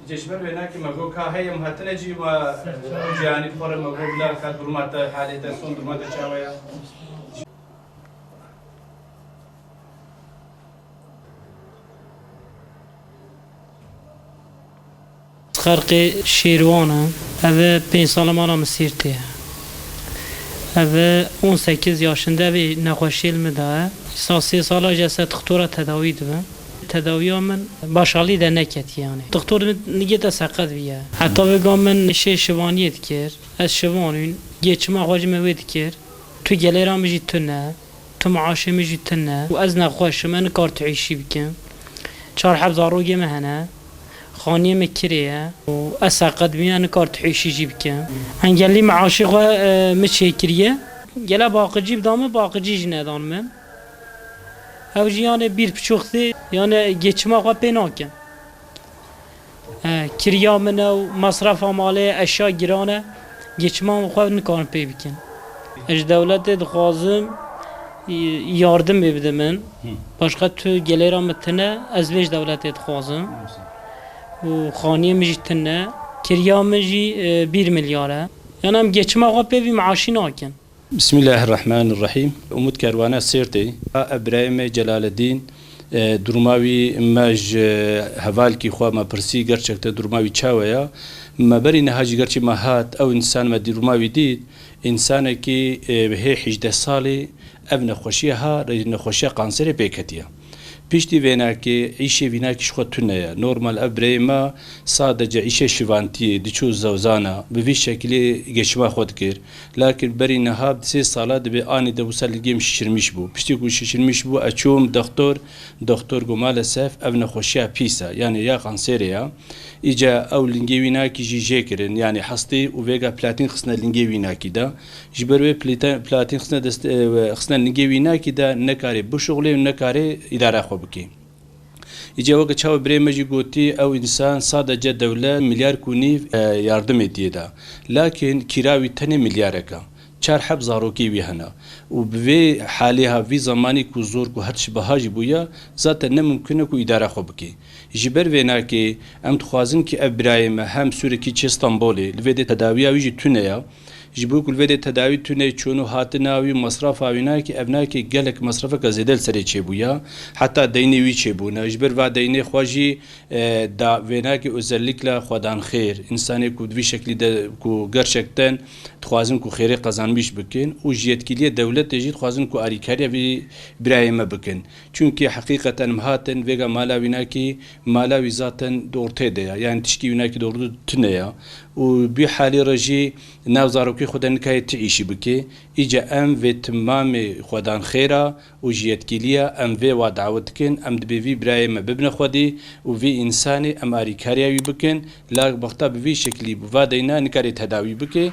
جشبر ويناكي مغو كاهي مهتنا جي وجاني بخور مغو بلا كاد برماتا حاليتا سون برماتا شاويا خرق شیروانه اوه 5 سال مانا مسیرته اوه 18 yaşında bir نخوشی المده سا 3 سال جسد دکتور تداوی دوم تداوی من başarılı da neket yani doktor nige de sakat biya hatta begam من şivaniyet kir az şivanın geçme hacme ved kir tu geleram ji tune tu maaşım ji tune و از نخوش من کار تعیشی بکن 4 حبزارو گمه هنه خانیه مکریه و اساقد بیان کار تعیشی جی بکن انگلی معاشی خو مشکریه گله باقی دامه باقی جنه دانم او جیانه bir buçukti yani geçme خو پیناکن کریا من و مصرف ماله اشیا گرانه geçme خو نکارم پی بکن اج دولت دخوازم yardım bebdemin başka tü geliramtine az beş devlet etxazım و خانیه مجتنه کریا مجی 1 milyara yani hem geçme kapı bir maaşı naken. Bismillahirrahmanirrahim. Umut Kervana Sirti, Ibrahim Celaleddin, durmavi maj haval ki xwa ma persi gerçekte durmavi çawaya ma beri nehaji gerçi mahat ev insan ma durmavi did insana ki he 18 sali ev nexweşiha nexweşiya kanseri peketiye. Pişti venaki işe vinaki şu tüneye normal ebreyma sadece işe şivanti diçu zavzana bir şekilde geçme xodkir lakin beri nehab 3 salat be ani de bu selgem şişirmiş bu pişti ku şişirmiş bu açum doktor go maalesef evne xoşya pisa yani ya kanseri ya ica ew linge vinaki jijekirin yani hasti u vega platin xsna linge vinaki da jiberwe platin xsna dest xsna linge vinaki da nekari bu şoğle nekari idare xobki ica vaka çav bremeji goti ew insan sadece devlet milyar kuni yardım ediyor da lakin kiravi tane milyareka çar hab zaroki vihana u be haliha vi zamani ku zor ku her bahaji buya zaten ne mümkün ku idare xobki jiber venaki em dixwazin ki ebrahim hem Suriye İstanbul'e ve de tedaviya vi tüneya jibu kul ve de tedavi tüne çonu hatinavi masraf avina ki evnaki gelek masrafa kazedel sere çebuya hatta deyni vi çebuna jiber va deyni xwaji da venaki özellikle xwadan khair insani ku vi şekilde ku gerçekten dixwazin ku khairi kazanmış bikin u yetkiliye devlet de dixwazin ku arikariya vi İbrahim'e bikin çünkü hakikaten mahaten vega malavina malawi zaten ortada yani tişki vinaki doğru tüneya وبحالي رجي ناوزاروكي خدان كاي تعيشي بكي إجا أم في تمام خدان خيرا وجيت كيليا أم في ودعوتكن أم دبي برايم ببن خدي وفي إنساني أم أريكاريا بكن لا بختا بفي شكلي بفادينا نكاري تداوي بكي